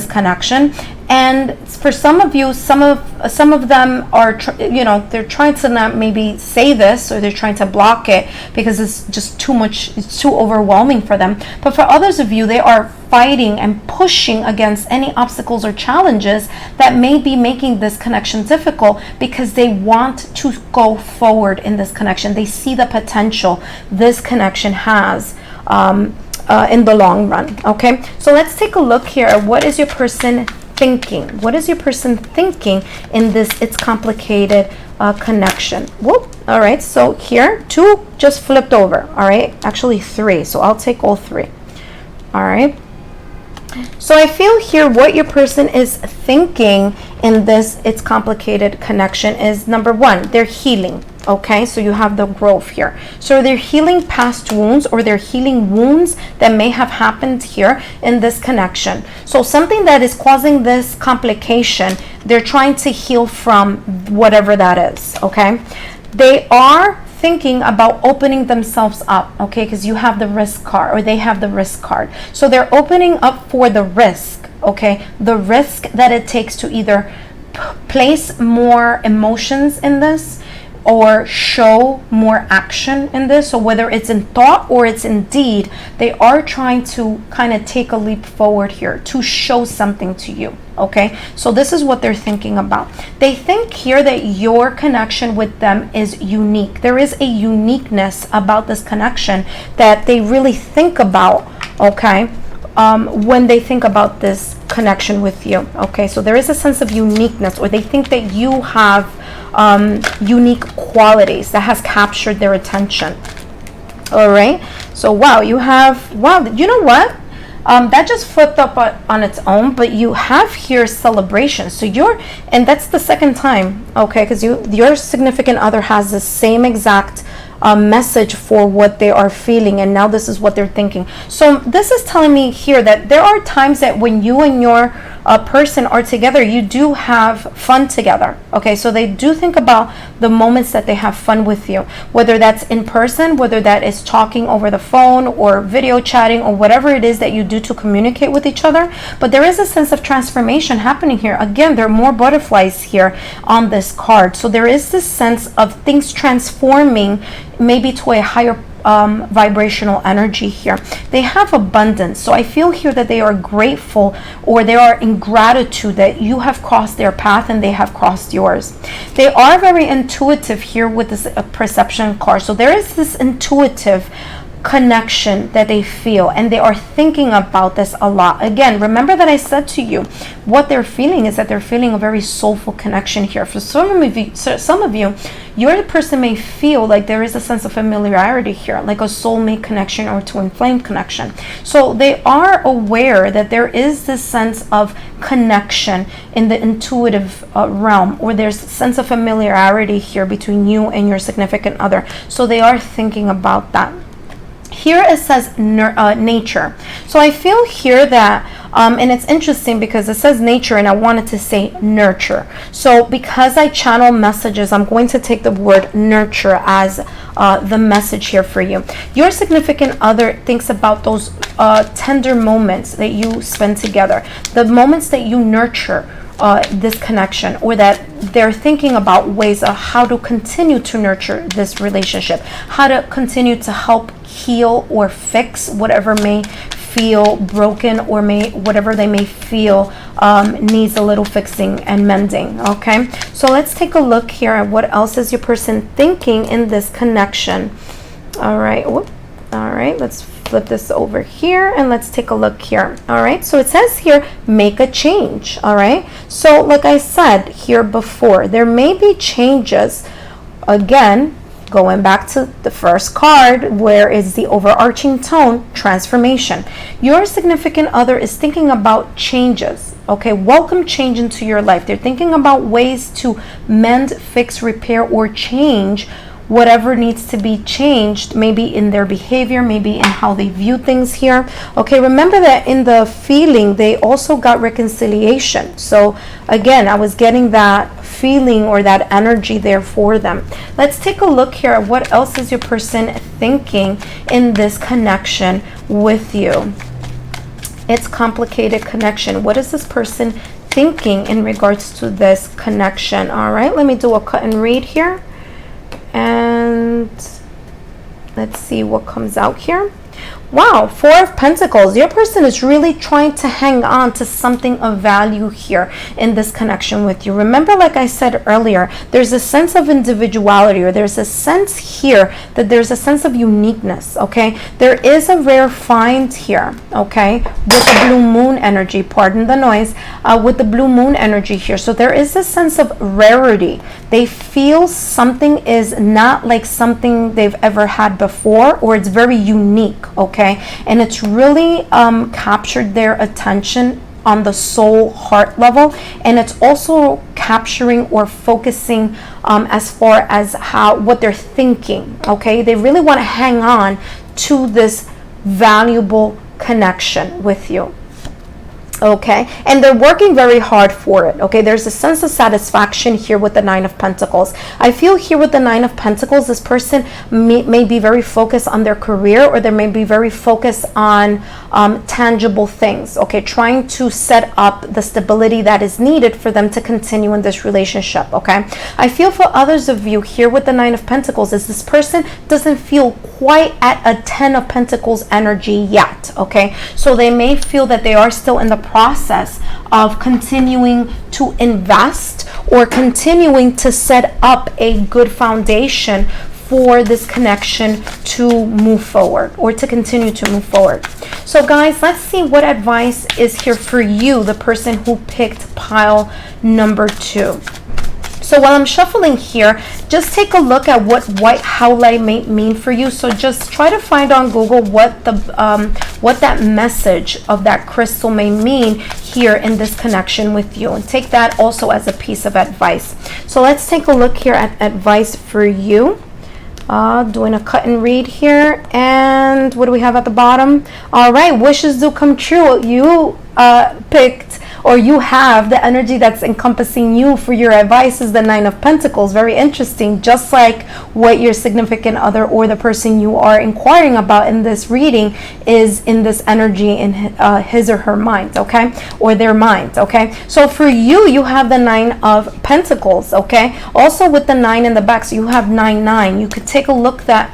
connection. And for some of you, some of them are, they're trying to not maybe say this, or they're trying to block it because it's just too much, it's too overwhelming for them. But for others of you, they are fighting and pushing against any obstacles or challenges that may be making this connection difficult because they want to go forward in this connection. They see the potential this connection has in the long run, okay? So let's take a look here. What is your person thinking? What is your person thinking in this It's Complicated connection? Whoop. All right, so here 2 just flipped over. All right, actually 3, so I'll take all 3. All right, so I feel here what your person is thinking in this It's Complicated connection is, number 1, they're healing. Okay, so you have the growth here. So they're healing past wounds, or they're healing wounds that may have happened here in this connection. So something that is causing this complication, they're trying to heal from whatever that is. Okay, they are thinking about opening themselves up, okay, because you have the risk card, or they have the risk card. So they're opening up for the risk, okay, the risk that it takes to either place more emotions in this or show more action in this. So whether it's in thought or it's in deed, they are trying to kind of take a leap forward here to show something to you. Okay, so this is what they're thinking about. They think here that your connection with them is unique. There is a uniqueness about this connection that they really think about, okay, when they think about this connection with you. Okay, so there is a sense of uniqueness, or they think that you have unique qualities that has captured their attention. All right, so wow, you have, wow, you know what? That just flipped up on its own, but you have here celebration. So you're, and that's the second time, okay, because your significant other has the same exact message for what they are feeling, and now this is what they're thinking. So this is telling me here that there are times that when you and your person are together, you do have fun together. Okay, so they do think about the moments that they have fun with you, whether that's in person, whether that is talking over the phone or video chatting, or whatever it is that you do to communicate with each other. But there is a sense of transformation happening here. Again, there are more butterflies here on this card. So there is this sense of things transforming maybe to a higher vibrational energy here. They have abundance. So I feel here that they are grateful, or they are in gratitude that you have crossed their path and they have crossed yours. They are very intuitive here with this perception card. So there is this intuitive connection that they feel, and they are thinking about this a lot. Again, remember that I said to you, what they're feeling is that they're feeling a very soulful connection here. For some of you, your person may feel like there is a sense of familiarity here, like a soulmate connection or twin flame connection. So they are aware that there is this sense of connection in the intuitive realm, or there's a sense of familiarity here between you and your significant other. So they are thinking about that. Here it says nature. So I feel here that, and it's interesting because it says nature and I wanted to say nurture. So because I channel messages, I'm going to take the word nurture as the message here for you. Your significant other thinks about those tender moments that you spend together, the moments that you nurture this connection, or that they're thinking about ways of how to continue to nurture this relationship, how to continue to help heal or fix whatever may feel broken, or whatever they may feel needs a little fixing and mending. Okay, so let's take a look here at what else is your person thinking in this connection. All right, let's flip this over here and let's take a look here. All right, so it says here, make a change. All right, so like I said here before, there may be changes. Again, going back to the first card, where is the overarching tone, transformation. Your significant other is thinking about changes. Okay, welcome change into your life. They're thinking about ways to mend, fix, repair, or change whatever needs to be changed, maybe in their behavior, maybe in how they view things here. Okay, remember that in the feeling, they also got reconciliation. So again, I was getting that feeling or that energy there for them. Let's take a look here at what else is your person thinking in this connection with you. It's complicated connection. What is this person thinking in regards to this connection? All right, let me do a cut and read here. And let's see what comes out here. Wow, Four of Pentacles. Your person is really trying to hang on to something of value here in this connection with you. Remember, like I said earlier, there's a sense of individuality, or there's a sense here that there's a sense of uniqueness, okay? There is a rare find here, okay, with the blue moon energy, pardon the noise, with the blue moon energy here. So there is a sense of rarity. They feel something is not like something they've ever had before, or it's very unique, okay? And it's really captured their attention on the soul heart level, and it's also capturing or focusing as far as what they're thinking. Okay, they really want to hang on to this valuable connection with you. Okay, and they're working very hard for it. Okay, there's a sense of satisfaction here with the Nine of Pentacles. I feel here with the Nine of Pentacles, this person may be very focused on their career, or they may be very focused on tangible things. Okay, trying to set up the stability that is needed for them to continue in this relationship. Okay, I feel for others of you here with the Nine of Pentacles is this person doesn't feel quite at a Ten of Pentacles energy yet. Okay, so they may feel that they are still in the process of continuing to invest or continuing to set up a good foundation for this connection to move forward, or to continue to move forward. So guys, let's see what advice is here for you, the person who picked pile number 2. So while I'm shuffling here, just take a look at what white howlite may mean for you. So just try to find on Google what that message of that crystal may mean here in this connection with you, and take that also as a piece of advice. So let's take a look here at advice for you. Doing a cut and read here, and what do we have at the bottom? All right, wishes do come true. You picked, or you have the energy that's encompassing you for your advice is the Nine of Pentacles. Very interesting, just like what your significant other or the person you are inquiring about in this reading is in this energy in his or her mind, okay, or their mind. Okay, so for you, you have the Nine of Pentacles. Okay, also with the 9 in the back, so you have 9-9. You could take a look at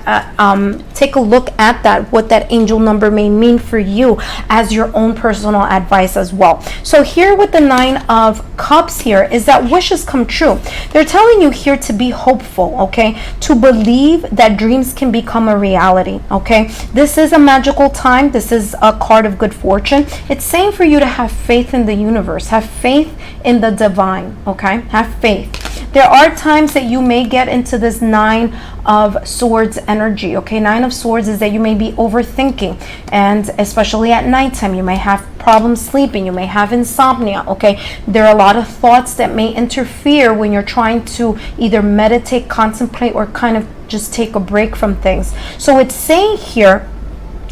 that, what that angel number may mean for you as your own personal advice as well. So here with the 9 of Cups here is that wishes come true. They're telling you here to be hopeful, okay, to believe that dreams can become a reality. Okay, this is a magical time. This is a card of good fortune. It's saying for you to have faith in the universe, have faith in the divine. Okay, have faith. There are times that you may get into this 9 of Swords energy. Okay, 9 of Swords is that you may be overthinking, and especially at nighttime you may have problems sleeping, you may have insomnia. Okay, there are a lot of thoughts that may interfere when you're trying to either meditate, contemplate, or kind of just take a break from things. So it's saying here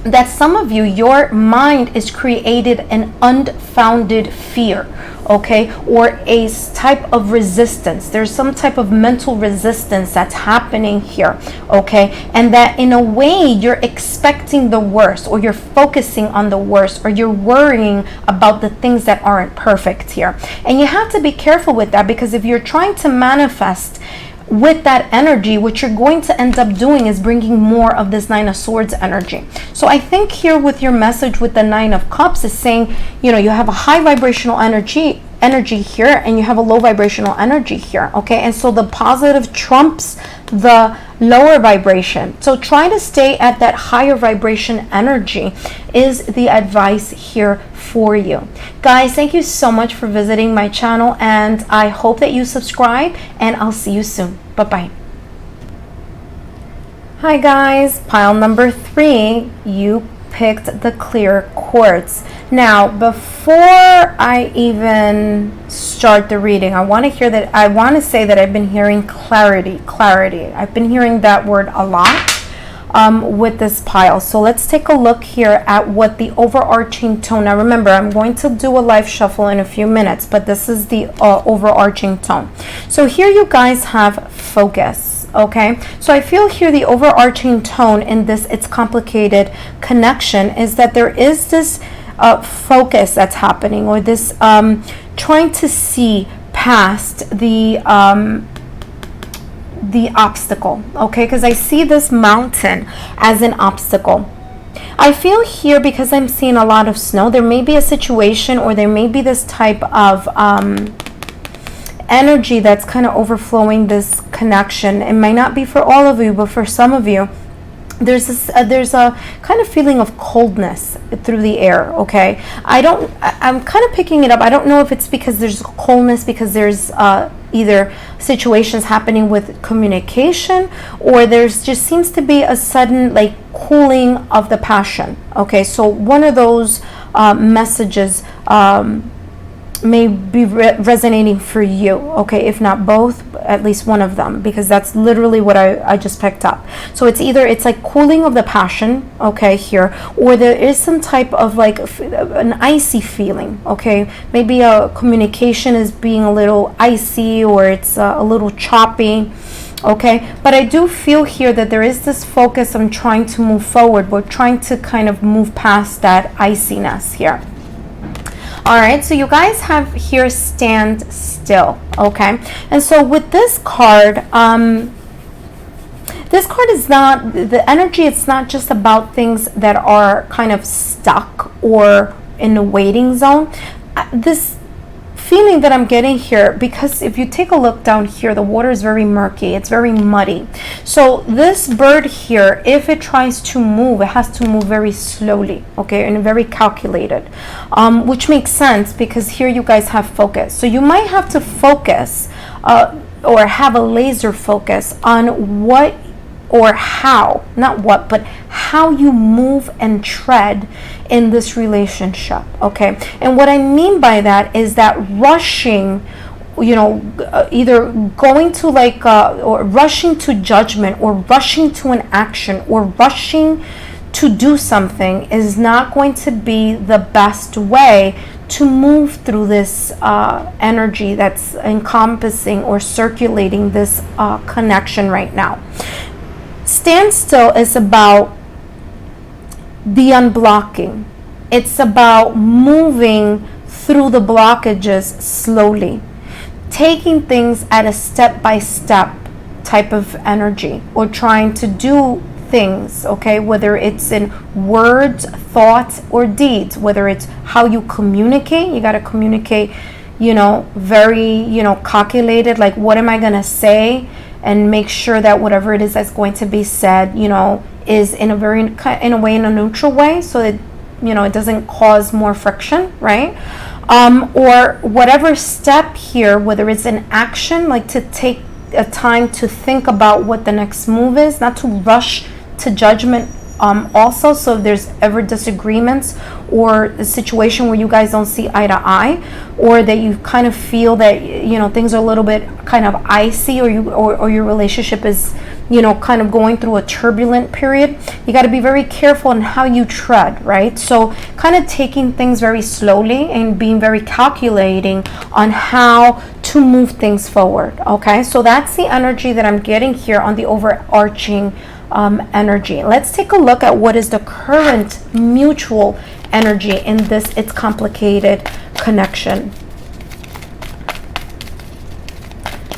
that some of you, your mind is created an unfounded fear, okay, or a type of resistance. There's some type of mental resistance that's happening here, okay, and that in a way you're expecting the worst, or you're focusing on the worst, or you're worrying about the things that aren't perfect here. And you have to be careful with that, because if you're trying to manifest with that energy, what you're going to end up doing is bringing more of this 9 of Swords energy. So I think here with your message with the 9 of Cups is saying, you know, you have a high vibrational energy here, and you have a low vibrational energy here. Okay, and so the positive trumps the lower vibration. So try to stay at that higher vibration energy is the advice here for you. Guys, thank you so much for visiting my channel, and I hope that you subscribe, and I'll see you soon. Bye-bye. Hi guys, pile number 3, you picked the clear quartz. Now, before I even start the reading, I want to say that I've been hearing clarity. I've been hearing that word a lot with this pile. So let's take a look here at what the overarching tone. Now remember, I'm going to do a live shuffle in a few minutes, but this is the overarching tone. So here you guys have focus. Okay, so I feel here the overarching tone in this It's Complicated connection is that there is this focus that's happening, or this trying to see past the obstacle. Okay, because I see this mountain as an obstacle. I feel here, because I'm seeing a lot of snow, there may be a situation, or there may be this type of energy that's kind of overflowing this connection. It might not be for all of you, but for some of you, there's a kind of feeling of coldness through the air. Okay, I'm kind of picking it up. I don't know if it's because there's coldness because there's either situations happening with communication, or there's just seems to be a sudden like cooling of the passion. Okay, so one of those messages may be resonating for you, okay? If not both, at least one of them, because that's literally what I just picked up. So it's either it's like cooling of the passion, okay, here, or there is some type of like an icy feeling, okay? Maybe a communication is being a little icy, or it's a little choppy, okay? But I do feel here that there is this focus on trying to move forward. We're trying to kind of move past that iciness here. All right, so you guys have here stand still, okay? And so with this card is not, the energy, it's not just about things that are kind of stuck or in the waiting zone. This feeling that I'm getting here, because if you take a look down here, the water is very murky, it's very muddy. So this bird here, if it tries to move, it has to move very slowly, okay, and very calculated, which makes sense because here you guys have focus. So you might have to focus or have a laser focus on what or how, not what, but how you move and tread in this relationship, okay? And what I mean by that is that rushing, you know, either going to like, or rushing to judgment, or rushing to an action, or rushing to do something is not going to be the best way to move through this energy that's encompassing or circulating this connection right now. Standstill is about the unblocking. It's about moving through the blockages slowly, taking things at a step-by-step type of energy, or trying to do things, okay, whether it's in words, thoughts, or deeds, whether it's how you communicate. You got to communicate, you know, very, you know, calculated, like what am I going to say, and make sure that whatever it is that's going to be said, you know, is in a very, in a way, in a neutral way, so that, you know, it doesn't cause more friction, right? Or whatever step here, whether it's an action, like to take a time to think about what the next move is, not to rush to judgment also. So if there's ever disagreements or a situation where you guys don't see eye to eye, or that you kind of feel that, you know, things are a little bit kind of icy, or you or your relationship is, you know, kind of going through a turbulent period, you got to be very careful in how you tread, right? So kind of taking things very slowly and being very calculating on how to move things forward, okay? So that's the energy that I'm getting here on the overarching energy. Let's take a look at what is the current mutual energy in this It's Complicated connection.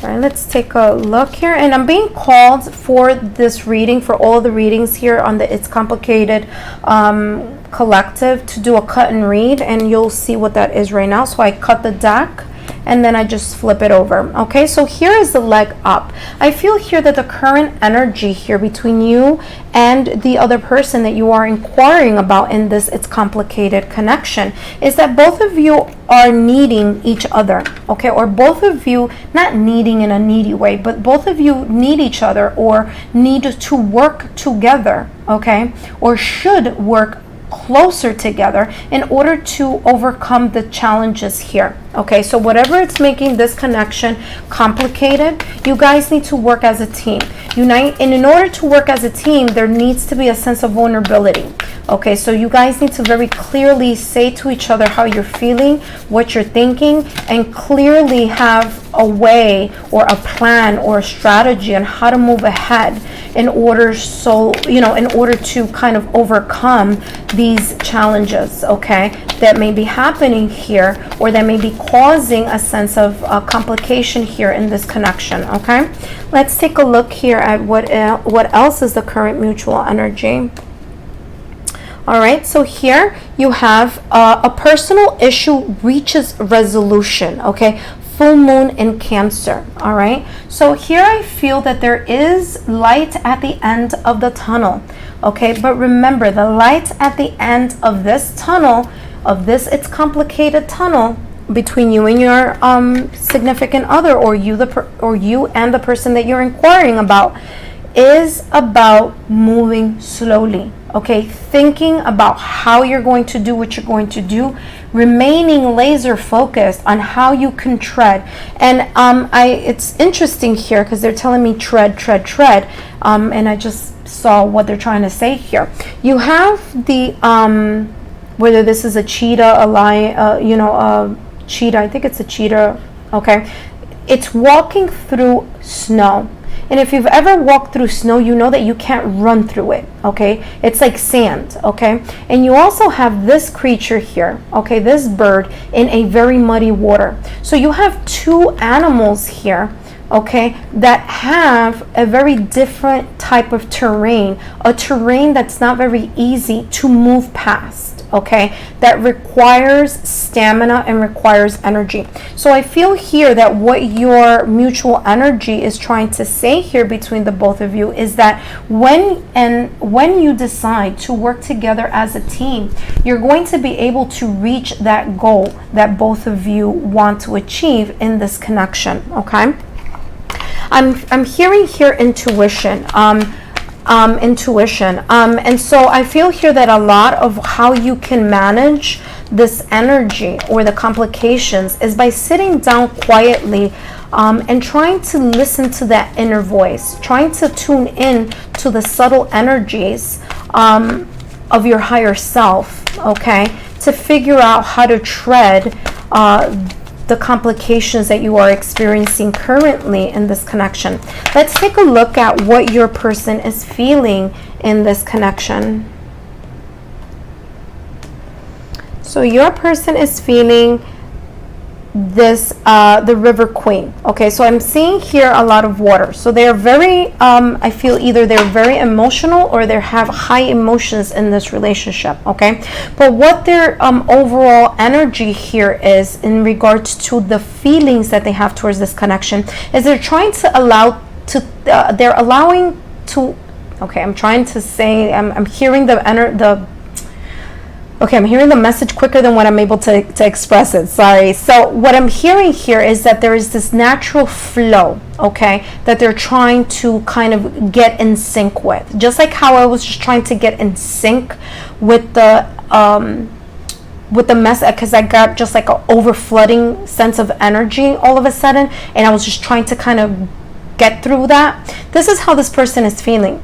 All right, let's take a look here. And I'm being called for this reading, for all the readings here on the It's Complicated collective, to do a cut and read, and you'll see what that is right now. So I cut the deck and then I just flip it over. Okay, so here is the leg up. I feel here that the current energy here between you and the other person that you are inquiring about in this It's Complicated connection is that both of you are needing each other, okay? Or both of you, not needing in a needy way, but both of you need each other, or need to work together, okay? Or should work closer together in order to overcome the challenges here, okay? So whatever it's making this connection complicated, you guys need to work as a team, unite. And in order to work as a team, there needs to be a sense of vulnerability, okay? So you guys need to very clearly say to each other how you're feeling, what you're thinking, and clearly have a way or a plan or a strategy on how to move ahead in order, so, you know, in order to kind of overcome these challenges, okay, that may be happening here, or that may be causing a sense of complication here in this connection, okay? Let's take a look here at what else is the current mutual energy. All right, so here you have a personal issue reaches resolution, okay? Full moon in Cancer, all right? So here I feel that there is light at the end of the tunnel, okay? But remember, the light at the end of this tunnel, of this It's Complicated tunnel between you and your significant other, or you and the person that you're inquiring about, is about moving slowly, okay? Thinking about how you're going to do what you're going to do remaining laser focused on how you can tread. And it's interesting here because they're telling me tread, tread, tread, and I just saw what they're trying to say here. You have the whether this is a cheetah, a lion, a cheetah. I think it's a cheetah. Okay, it's walking through snow. And if you've ever walked through snow, you know that you can't run through it, okay? It's like sand, okay? And you also have this creature here, okay, this bird in a very muddy water. So you have two animals here, okay, that have a very different type of terrain, a terrain that's not very easy to move past. Okay, that requires stamina and requires energy. So I feel here that what your mutual energy is trying to say here between the both of you is that when you decide to work together as a team, you're going to be able to reach that goal that both of you want to achieve in this connection. Okay, I'm hearing here intuition. And so I feel here that a lot of how you can manage this energy or the complications is by sitting down quietly and trying to listen to that inner voice, trying to tune in to the subtle energies of your higher self, okay, to figure out how to tread the complications that you are experiencing currently in this connection. Let's take a look at what your person is feeling in this connection. So your person is feeling this the River Queen. Okay, so I'm seeing here a lot of water. So they're very I feel either they're very emotional or they have high emotions in this relationship. Okay, but what their overall energy here is in regards to the feelings that they have towards this connection is they're trying to they're allowing to, okay, I'm trying to say, I'm hearing I'm hearing the message quicker than what I'm able to express it. Sorry. So what I'm hearing here is that there is this natural flow, okay, that they're trying to kind of get in sync with. Just like how I was just trying to get in sync with the mess, because I got just like an overflooding sense of energy all of a sudden, and I was just trying to kind of get through that. This is how this person is feeling.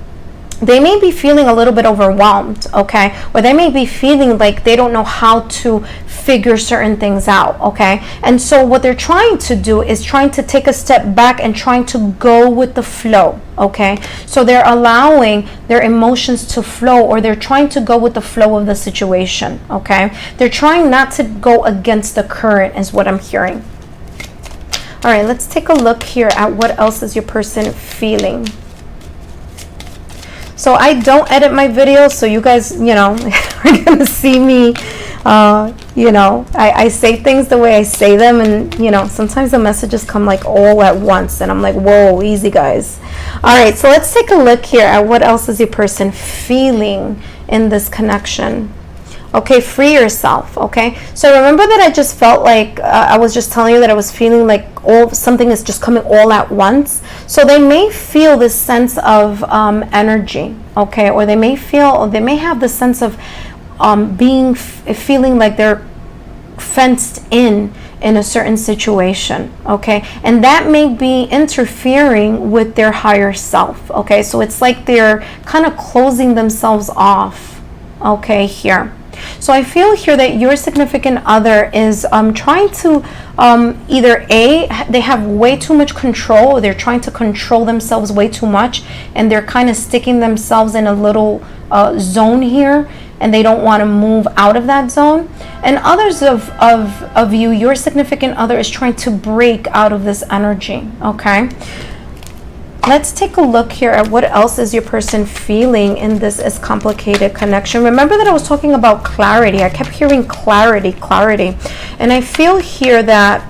They may be feeling a little bit overwhelmed, okay? Or they may be feeling like they don't know how to figure certain things out, okay? And so what they're trying to do is trying to take a step back and trying to go with the flow, okay? So they're allowing their emotions to flow, or they're trying to go with the flow of the situation, okay? They're trying not to go against the current is what I'm hearing. All right, let's take a look here at what else is your person feeling. So I don't edit my videos, so you guys, are going to see me, I say things the way I say them, and, sometimes the messages come like all at once, and I'm like, whoa, easy, guys. All right, so let's take a look here at what else is your person feeling in this connection. Okay, free yourself, okay? So remember that I just felt like I was just telling you that I was feeling like something is just coming all at once. So they may feel this sense of energy, okay? Or they may have the sense of feeling like they're fenced in a certain situation, okay? And that may be interfering with their higher self, okay? So it's like they're kind of closing themselves off, okay, here. So I feel here that your significant other is trying to either they have way too much control, or they're trying to control themselves way too much, and they're kind of sticking themselves in a little zone here, and they don't want to move out of that zone. And others of you, your significant other is trying to break out of this energy, okay? Let's take a look here at what else is your person feeling in this is complicated connection. Remember that I was talking about clarity. I kept hearing clarity. And I feel here that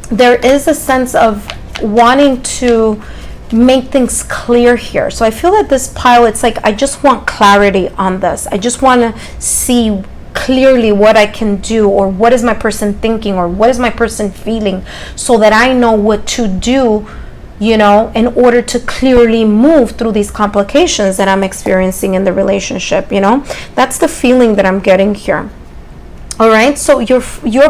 there is a sense of wanting to make things clear here. So I feel that this pile, it's like, I just want clarity on this. I just want to see clearly what I can do, or what is my person thinking, or what is my person feeling, so that I know what to do, in order to clearly move through these complications that I'm experiencing in the relationship, That's the feeling that I'm getting here. All right, so your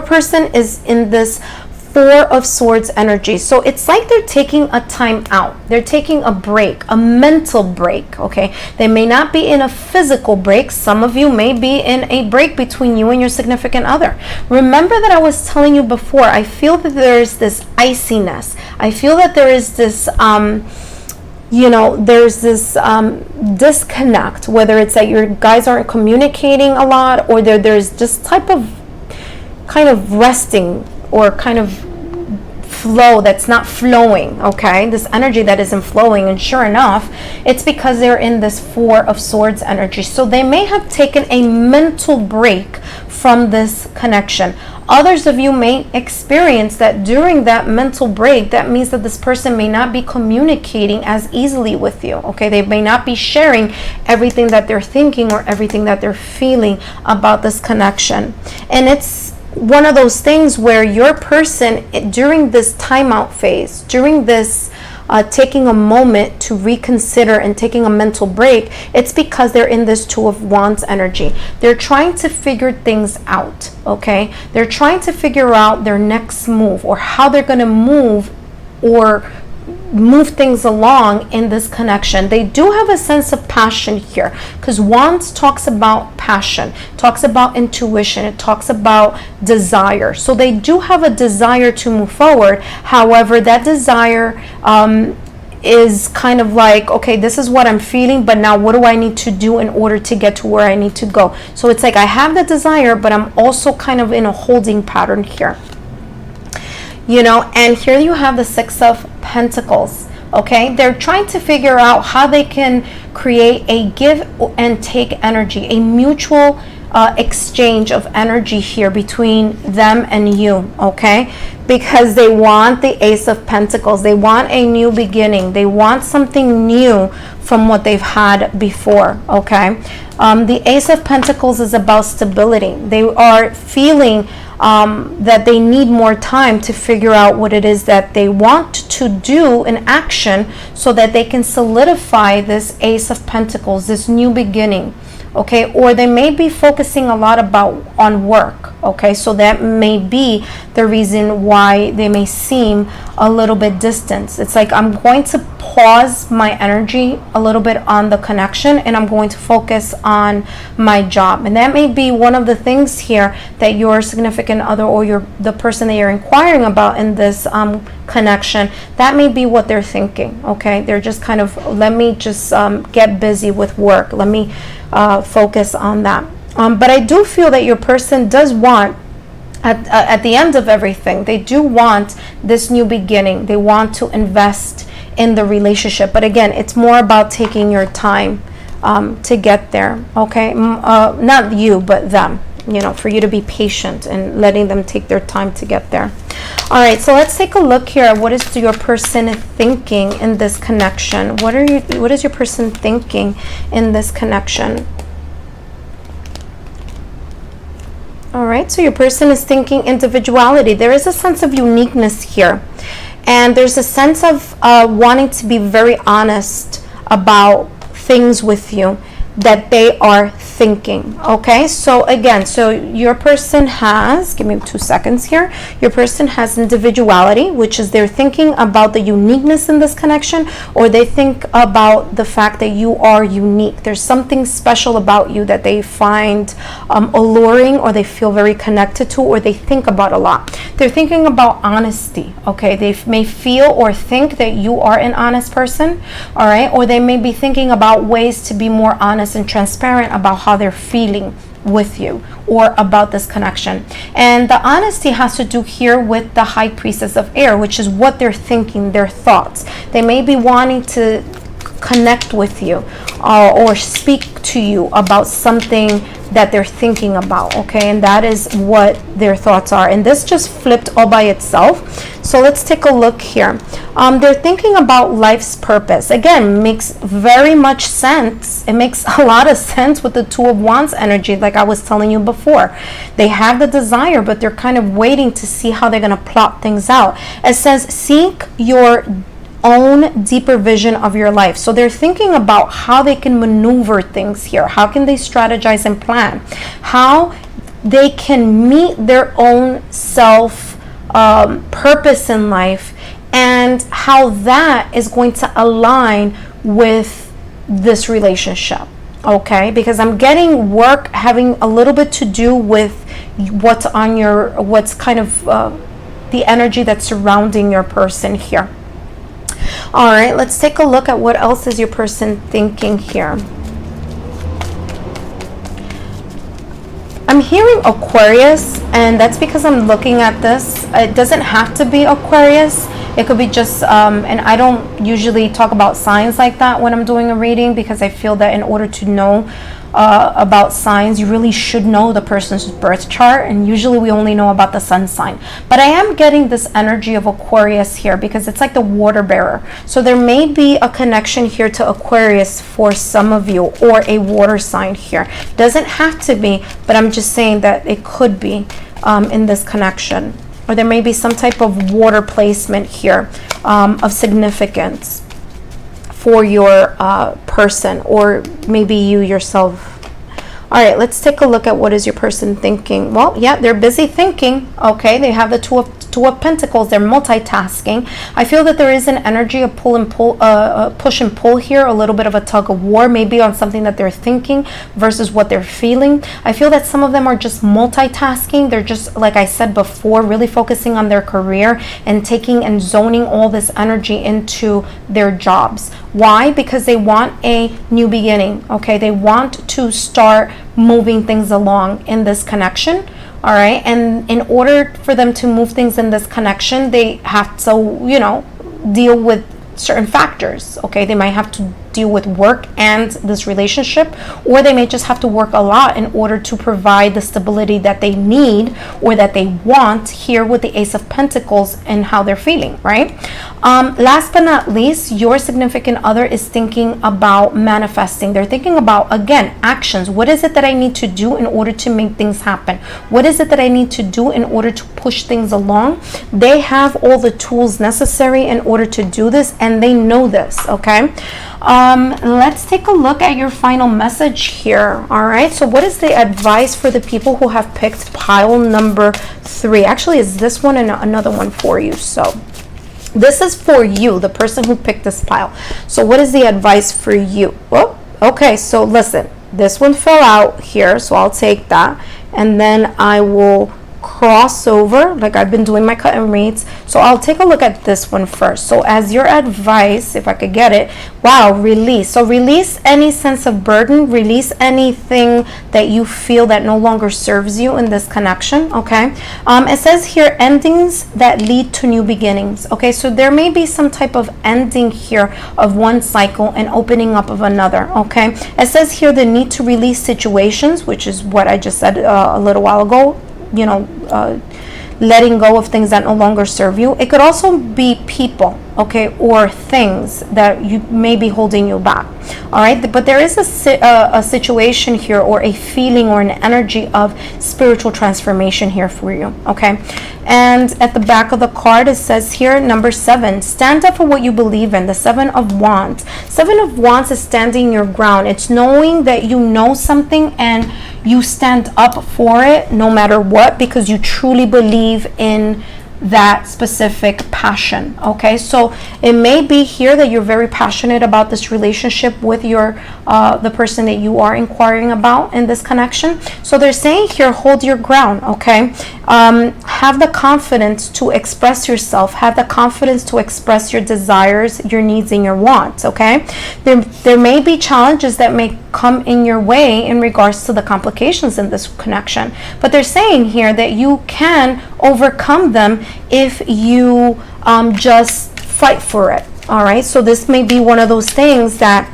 person is in this Four of Swords energy. So it's like they're taking a time out. They're taking a break, a mental break, okay? They may not be in a physical break. Some of you may be in a break between you and your significant other. Remember that I was telling you before, I feel that there is this iciness. I feel that there is this there's this disconnect, whether it's that your guys aren't communicating a lot, or there's this type of kind of resting or kind of flow that's not flowing, okay? This energy that isn't flowing, and sure enough, it's because they're in this Four of Swords energy. So they may have taken a mental break from this connection. Others of you may experience that during that mental break. That means that this person may not be communicating as easily with you, okay? They may not be sharing everything that they're thinking or everything that they're feeling about this connection. And it's one of those things where your person, during this timeout phase, during this taking a moment to reconsider and taking a mental break, it's because they're in this Two of Wands energy. They're trying to figure things out, okay? They're trying to figure out their next move, or how they're going to move things along in this connection. They do have a sense of passion here, because Wands talks about passion, talks about intuition, it talks about desire. So they do have a desire to move forward. However, that desire is kind of like, okay, this is what I'm feeling, but now what do I need to do in order to get to where I need to go? So it's like I have the desire, but I'm also kind of in a holding pattern here. And here you have the Six of Pentacles, okay? They're trying to figure out how they can create a give and take energy, a mutual exchange of energy here between them and you, okay? Because they want the Ace of Pentacles. They want a new beginning. They want something new from what they've had before, okay? The Ace of Pentacles is about stability. They are feeling that they need more time to figure out what it is that they want to do in action, so that they can solidify this Ace of Pentacles, this new beginning, okay? Or they may be focusing a lot on work, okay? So that may be the reason why they may seem a little bit distant. It's like, I'm going to pause my energy a little bit on the connection, and I'm going to focus on my job. And that may be one of the things here that your significant other, or the person that you're inquiring about in this connection, that may be what they're thinking, okay? They're just kind of, let me just get busy with work. Let me focus on that. But I do feel that your person does want, at the end of everything, they do want this new beginning. They want to invest in the relationship. But again, it's more about taking your time to get there, okay? Not you, but them, for you to be patient and letting them take their time to get there. All right, so let's take a look here. What is your person thinking in this connection? What is your person thinking in this connection? All right, so your person is thinking individuality. There is a sense of uniqueness here. And there's a sense of wanting to be very honest about things with you that they are thinking, okay? So again, so your person has, give me 2 seconds here, your person has individuality, which is they're thinking about the uniqueness in this connection, or they think about the fact that you are unique. There's something special about you that they find alluring, or they feel very connected to, or they think about a lot. They're thinking about honesty, okay? They may feel or think that you are an honest person, all right? Or they may be thinking about ways to be more honest and transparent about how they're feeling with you or about this connection. And the honesty has to do here with the High Priestess of Air, which is what they're thinking, their thoughts. They may be wanting to connect with you or speak to you about something that they're thinking about, okay? And that is what their thoughts are. And this just flipped all by itself. So let's take a look here. They're thinking about life's purpose. Again, makes very much sense. It makes a lot of sense with the Two of Wands energy, like I was telling you before. They have the desire, but they're kind of waiting to see how they're going to plot things out. It says, seek your own deeper vision of your life. So they're thinking about how they can maneuver things here. How can they strategize and plan? How they can meet their own self purpose in life, and how that is going to align with this relationship. Okay, because I'm getting work having a little bit to do with what's kind of the energy that's surrounding your person here. All right, let's take a look at what else is your person thinking here. I'm hearing Aquarius, and that's because I'm looking at this. It doesn't have to be Aquarius. It could be just, and I don't usually talk about signs like that when I'm doing a reading, because I feel that in order to know about signs, you really should know the person's birth chart, and usually we only know about the sun sign. But I am getting this energy of Aquarius here because it's like the water bearer. So there may be a connection here to Aquarius for some of you, or a water sign here. Doesn't have to be, but I'm just saying that it could be in this connection. Or there may be some type of water placement here of significance for your person, or maybe you yourself. All right, let's take a look at what is your person thinking. Well, yeah, they're busy thinking. Okay, they have the Two of Pentacles. They're multitasking. I feel that there is an energy of push and pull here, a little bit of a tug of war, maybe on something that they're thinking versus what they're feeling. I feel that some of them are just multitasking. They're just, like I said before, really focusing on their career and taking and zoning all this energy into their jobs. Why? Because they want a new beginning. Okay, they want to start moving things along in this connection. All right, and in order for them to move things in this connection, they have to, you know, deal with certain factors. Okay, they might have to deal with work and this relationship, or they may just have to work a lot in order to provide the stability that they need or that they want here with the Ace of Pentacles and how they're feeling, right? Last but not least, your significant other is thinking about manifesting. They're thinking about, again, actions. What is it that I need to do in order to make things happen? What is it that I need to do in order to push things along? They have all the tools necessary in order to do this, and they know this, okay? Let's take a look at your final message here. All right, so what is the advice for the people who have picked pile number 3? Actually, it's this one and another one for you. So this is for you, the person who picked this pile. So what is the advice for you? Well, okay, so listen, this one fell out here, so I'll take that, and then I will cross over like I've been doing my cut and reads. So I'll take a look at this one first. So as your advice, if I could get it, wow, release. So release any sense of burden, release anything that you feel that no longer serves you in this connection. Okay, it says here, endings that lead to new beginnings. Okay, so there may be some type of ending here of one cycle and opening up of another. Okay, it says here the need to release situations, which is what I just said a little while ago, you know, letting go of things that no longer serve you. It could also be people, okay, or things that you may be holding you back. All right, but there is a situation here, or a feeling or an energy of spiritual transformation here for you. Okay, and at the back of the card it says here, number 7, stand up for what you believe in. The 7 of Wands. 7 of Wands is standing your ground. It's knowing that you know something and you stand up for it no matter what, because you truly believe in that specific passion. Okay, so it may be here that you're very passionate about this relationship with your the person that you are inquiring about in this connection. So they're saying here, hold your ground. Okay, have the confidence to express yourself, have the confidence to express your desires, your needs, and your wants. Okay, there may be challenges that may come in your way in regards to the complications in this connection, but they're saying here that you can overcome them if you just fight for it. All right, so this may be one of those things that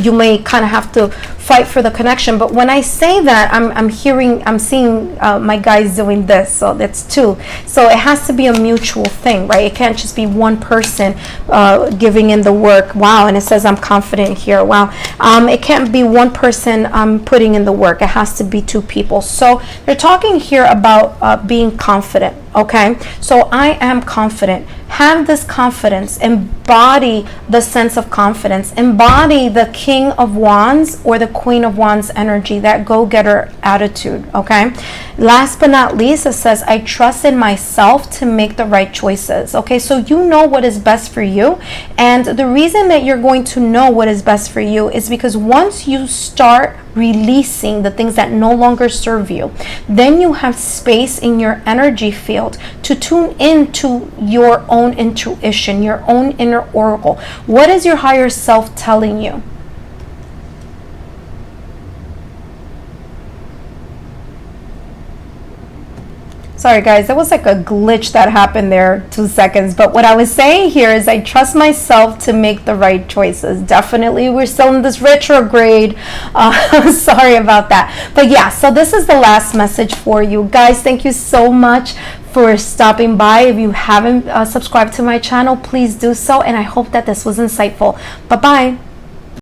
you may kind of have to fight for the connection. But when I say that, I'm seeing my guys doing this, so that's 2. So it has to be a mutual thing, right? It can't just be one person giving in the work. Wow, and it says I'm confident here. Wow, it can't be one person putting in the work. It has to be 2 people. So they're talking here about being confident. Okay, so I am confident. have this confidence, embody the sense of confidence, embody the King of Wands or the Queen of Wands energy, that go-getter attitude, okay? Last but not least, it says, I trust in myself to make the right choices, okay? So you know what is best for you, and the reason that you're going to know what is best for you is because once you start releasing the things that no longer serve you, then you have space in your energy field to tune into your own intuition, your own inner oracle. What is your higher self telling you? Sorry guys, that was like a glitch that happened there, 2 seconds. But what I was saying here is I trust myself to make the right choices. Definitely, we're still in this retrograde. Sorry about that. But yeah, so this is the last message for you. Guys, thank you so much for stopping by. If you haven't subscribed to my channel, please do so. And I hope that this was insightful. Bye-bye.